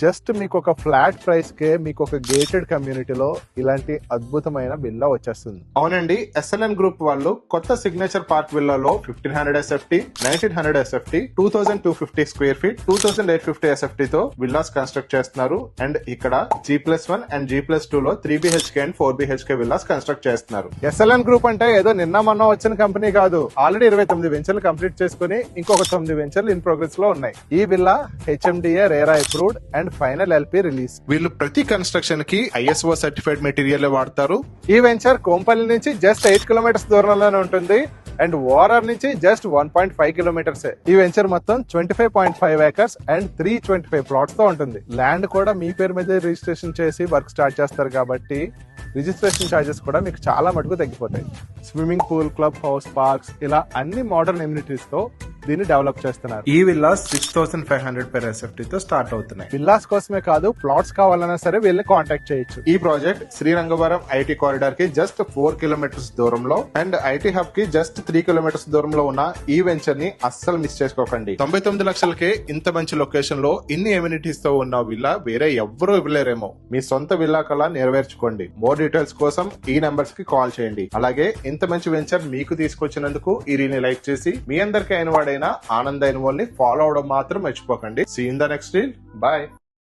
Just మీకు ఒక flat price కే మీకు ఒక గేటెడ్ కమ్యూనిటీలో ఇలాంటి అద్భుతమైన విల్లా వచ్చేస్తుంది. అవునండి, SLN గ్రూప్ వాళ్ళు కొత్త సిగ్నేచర్ పార్క్ విల్లాలో 1500 SFT, 1900 SFT, 2250 square feet, 2850 SFT తో విల్లాస్ కన్స్ట్రక్ట్ చేస్తున్నారు. అండ్ ఇక్కడ G+1 అండ్ G+2 లో 3 BHK and 4 BHK villas construct చేస్తున్నారు. SLN గ్రూప్ అంటే ఏదో నిన్న మొన్న వచ్చిన కంపెనీ కాదు. ఆల్రెడీ 29 వెంచర్లు కంప్లీట్ చేసుకుని ఇంకొక 9 వెంచర్లు ఇన్ ప్రోగ్రెస్ లో ఉన్నాయి. ఈ villa HMDA RERA approved and final LP release. వీళ్ళు ప్రతి కన్స్ట్రక్షన్ కి ISO సర్టిఫైడ్ మెటీరియల్ వాడతారు. ఈ వెంచర్ కోంపల్లి నుంచి జస్ట్ 8 కిలోమీటర్స్ దూరంలోనే ఉంటుంది అండ్ ఓఆర్ఆర్ నుంచి జస్ట్ 1.5 కిలోమీటర్స్. ఈ వెంచర్ మొత్తం 25.5 ఏకర్స్ అండ్ 325 ప్లాట్స్ తో ఉంటుంది. ల్యాండ్ కూడా మీ పేరు మీద రిజిస్ట్రేషన్ చేసి వర్క్ స్టార్ట్ చేస్తారు కాబట్టి రిజిస్ట్రేషన్ ఛార్జెస్ కూడా మీకు చాలా మటుకు తగ్గిపోతాయి. Swimming pool, club house, parks ఇలా అన్ని మోడర్న్ ఎమ్యూనిటీస్ తో దీన్ని డెవలప్ చేస్తున్నారు. ఈ విల్లాస్ 6500 per SFT తో స్టార్ట్ అవుతున్నాయి. విల్లాస్ కోసమే కాదు, ప్లాట్స్ కావాలన్నా సరే వీళ్ళని కాంటాక్ట్ చేయొచ్చు. ఈ ప్రాజెక్ట్ శ్రీరంగవరం IT కారిడార్ కి జస్ట్ 4 కిలోమీటర్స్ దూరంలో అండ్ IT హబ్ కి జస్ట్ 3 కిలోమీటర్స్ దూరంలో ఉన్న ఈ వెంచర్ ని అస్సలు మిస్ చేసుకోకండి. 99 లక్షలకే ఇంత మంచి లొకేషన్ లో ఇన్ని ఎమ్యూనిటీస్ తో ఉన్న విల్లా వేరే ఎవ్వరూ ఇవ్వలేరేమో. మీ సొంత విల్లా కళ నెరవేర్చుకోండి. మోర్ డీటెయిల్స్ కోసం ఈ నంబర్స్ కి కాల్ చేయండి. అలాగే ఇంత మంచి వెంచర్ మీకు తీసుకొచ్చినందుకు ఈ రీల్ని లైక్ చేసి మీ అందరికీ అయిన వాడైనా ఆనంద్ అయిన వాళ్ళని ఫాలో అవడం మాత్రం మర్చిపోకండి. See in the next reel. Bye.